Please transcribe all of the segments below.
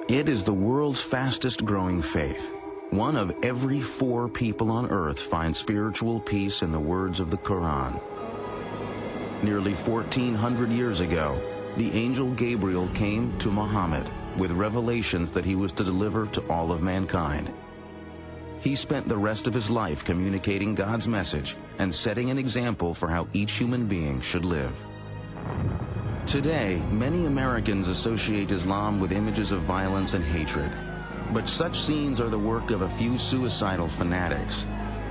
It is the world's fastest growing faith. One of every 4 people on earth finds spiritual peace in the words of the Quran. Nearly 1,400 years ago, the angel Gabriel came to Muhammad with revelations that he was to deliver to all of mankind. He spent the rest of his life communicating God's message and setting an example for how each human being should live. Today, many Americans associate Islam with images of violence and hatred. But such scenes are the work of a few suicidal fanatics.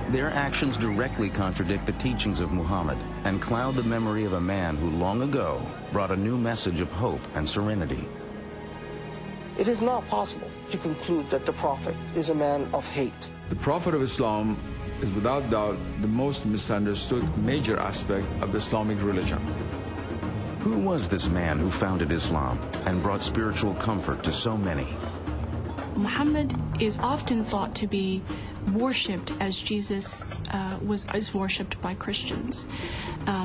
Their actions directly contradict the teachings of Muhammad and cloud the memory of a man who long ago brought a new message of hope and serenity. It is not possible to conclude that the Prophet is a man of hate. The Prophet of Islam is without doubt the most misunderstood major aspect of the Islamic religion. Who was this man who founded Islam and brought spiritual comfort to so many? Muhammad is often thought to be worshipped as Jesus is worshipped by Christians.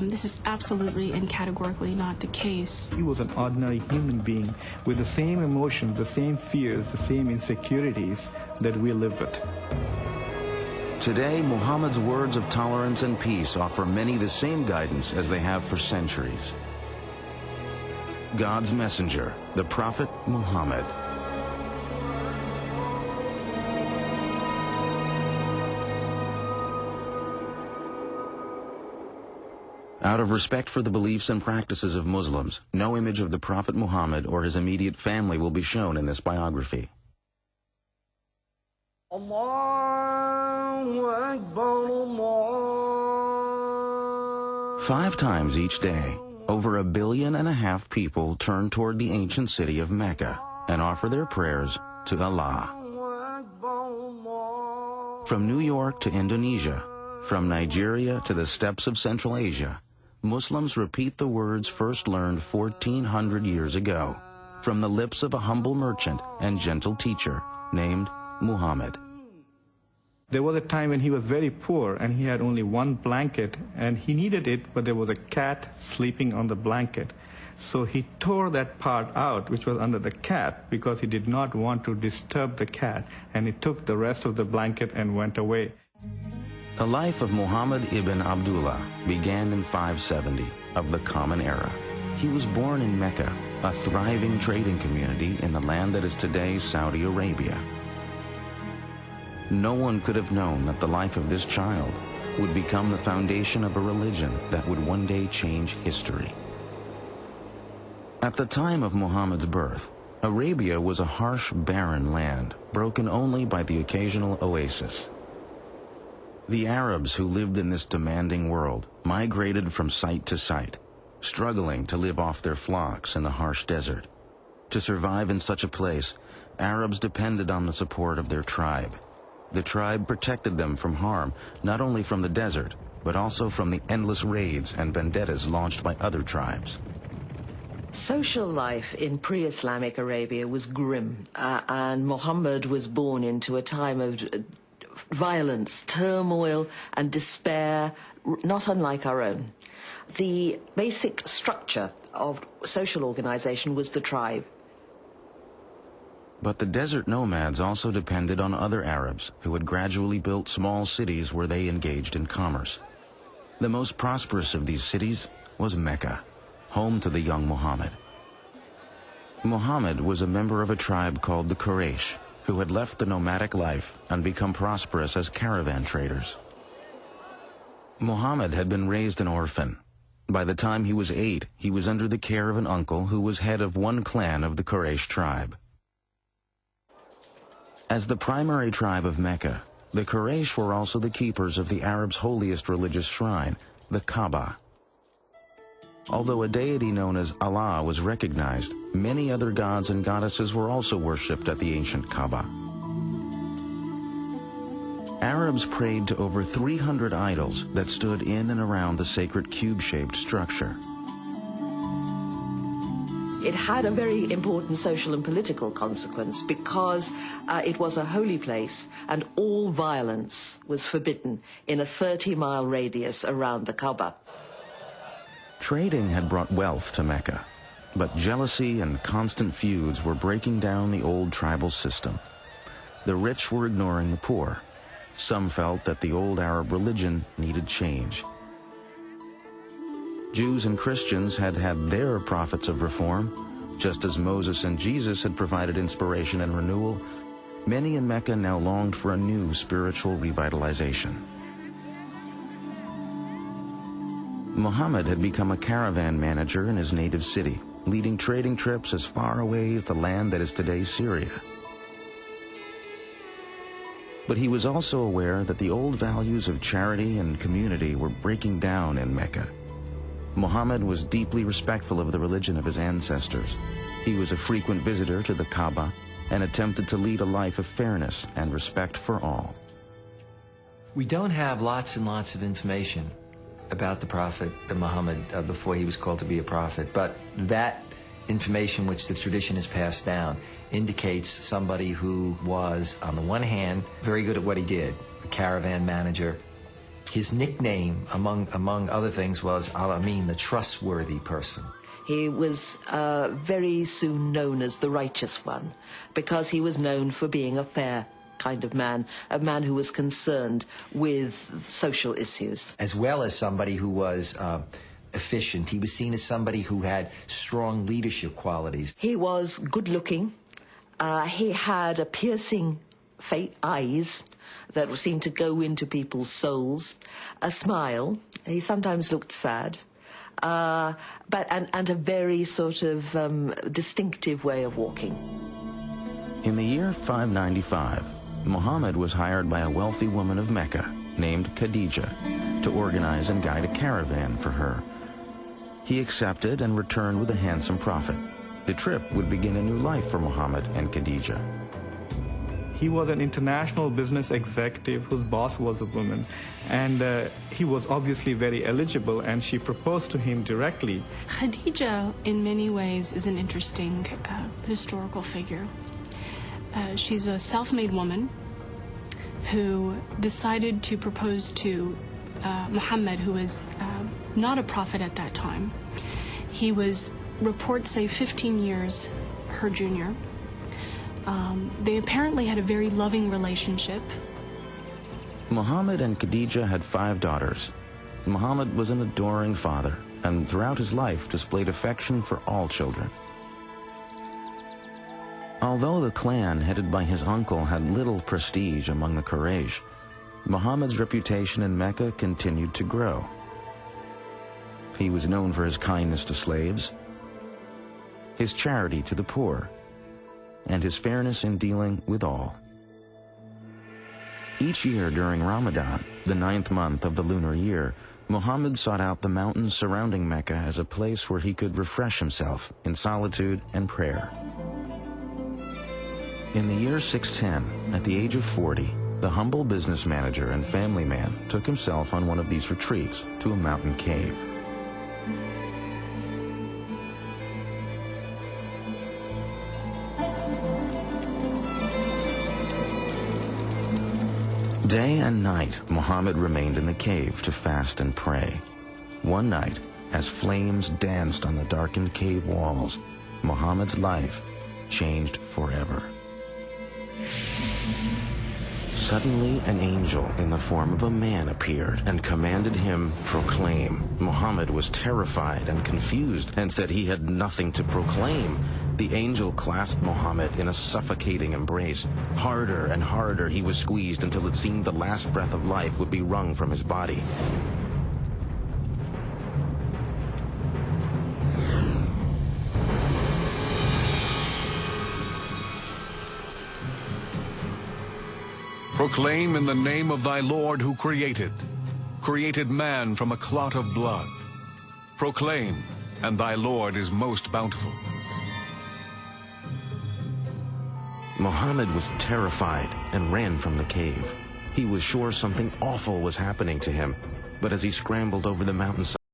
This is absolutely and categorically not the case. He was an ordinary human being with the same emotions, the same fears, the same insecurities that we live with. Today, Muhammad's words of tolerance and peace offer many the same guidance as they have for centuries. God's messenger, the Prophet Muhammad. Out of respect for the beliefs and practices of Muslims, no image of the Prophet Muhammad or his immediate family will be shown in this biography. Allahu Akbar, Allah. 5 times each day, over 1.5 billion people turn toward the ancient city of Mecca and offer their prayers to Allah. From New York to Indonesia, from Nigeria to the steppes of Central Asia, Muslims repeat the words first learned 1,400 years ago from the lips of a humble merchant and gentle teacher named Muhammad. There was a time when he was very poor and he had only one blanket and he needed it, but there was a cat sleeping on the blanket. So he tore that part out, which was under the cat, because he did not want to disturb the cat, and he took the rest of the blanket and went away. The life of Muhammad ibn Abdullah began in 570 of the Common Era. He was born in Mecca, a thriving trading community in the land that is today Saudi Arabia. No one could have known that the life of this child would become the foundation of a religion that would one day change history. At the time of Muhammad's birth, Arabia was a harsh, barren land, broken only by the occasional oasis. The Arabs who lived in this demanding world migrated from site to site, struggling to live off their flocks in the harsh desert. To survive in such a place, Arabs depended on the support of their tribe. The tribe protected them from harm, not only from the desert, but also from the endless raids and vendettas launched by other tribes. Social life in pre-Islamic Arabia was grim, and Muhammad was born into a time of violence, turmoil, and despair, not unlike our own. The basic structure of social organization was the tribe. But the desert nomads also depended on other Arabs who had gradually built small cities where they engaged in commerce. The most prosperous of these cities was Mecca, home to the young Muhammad. Muhammad was a member of a tribe called the Quraysh, who had left the nomadic life and become prosperous as caravan traders. Muhammad had been raised an orphan. By the time he was 8, he was under the care of an uncle who was head of one clan of the Quraysh tribe. As the primary tribe of Mecca, the Quraysh were also the keepers of the Arabs' holiest religious shrine, the Kaaba. Although a deity known as Allah was recognized, many other gods and goddesses were also worshipped at the ancient Kaaba. Arabs prayed to over 300 idols that stood in and around the sacred cube-shaped structure. It had a very important social and political consequence because it was a holy place and all violence was forbidden in a 30-mile radius around the Kaaba. Trading had brought wealth to Mecca. But jealousy and constant feuds were breaking down the old tribal system. The rich were ignoring the poor. Some felt that the old Arab religion needed change. Jews and Christians had had their prophets of reform. Just as Moses and Jesus had provided inspiration and renewal, many in Mecca now longed for a new spiritual revitalization. Muhammad had become a caravan manager in his native city, leading trading trips as far away as the land that is today Syria. But he was also aware that the old values of charity and community were breaking down in Mecca. Muhammad was deeply respectful of the religion of his ancestors. He was a frequent visitor to the Kaaba and attempted to lead a life of fairness and respect for all. We don't have lots and lots of information about the Prophet Muhammad before he was called to be a prophet, but that information which the tradition has passed down indicates somebody who was, on the one hand, very good at what he did, a caravan manager. His nickname, among other things, was Al-Amin, the trustworthy person. He was very soon known as the righteous one, because he was known for being a fair kind of man, a man who was concerned with social issues. As well as somebody who was efficient. He was seen as somebody who had strong leadership qualities. He was good-looking. He had a piercing eyes that seemed to go into people's souls, a smile. He sometimes looked sad, and a very sort of distinctive way of walking. In the year 595, Muhammad was hired by a wealthy woman of Mecca named Khadijah to organize and guide a caravan for her. He accepted and returned with a handsome profit. The trip would begin a new life for Muhammad and Khadijah. He was an international business executive whose boss was a woman, and he was obviously very eligible, and she proposed to him directly. Khadija, in many ways, is an interesting historical figure. She's a self-made woman who decided to propose to Muhammad, who was not a prophet at that time. He was, reports say, 15 years her junior. They apparently had a very loving relationship. Muhammad and Khadijah had 5 daughters. Muhammad was an adoring father, and throughout his life displayed affection for all children. Although the clan headed by his uncle had little prestige among the Quraysh, Muhammad's reputation in Mecca continued to grow. He was known for his kindness to slaves, his charity to the poor, and his fairness in dealing with all. Each year during Ramadan, the 9th month of the lunar year, Muhammad sought out the mountains surrounding Mecca as a place where he could refresh himself in solitude and prayer. In the year 610, at the age of 40, the humble business manager and family man took himself on one of these retreats to a mountain cave. Day and night, Muhammad remained in the cave to fast and pray. One night, as flames danced on the darkened cave walls, Muhammad's life changed forever. Suddenly, an angel in the form of a man appeared and commanded him, "Proclaim." Muhammad was terrified and confused and said he had nothing to proclaim. The angel clasped Muhammad in a suffocating embrace. Harder and harder he was squeezed until it seemed the last breath of life would be wrung from his body. Proclaim in the name of thy Lord who created man from a clot of blood. Proclaim, and thy Lord is most bountiful. Muhammad was terrified and ran from the cave. He was sure something awful was happening to him, but as he scrambled over the mountainside,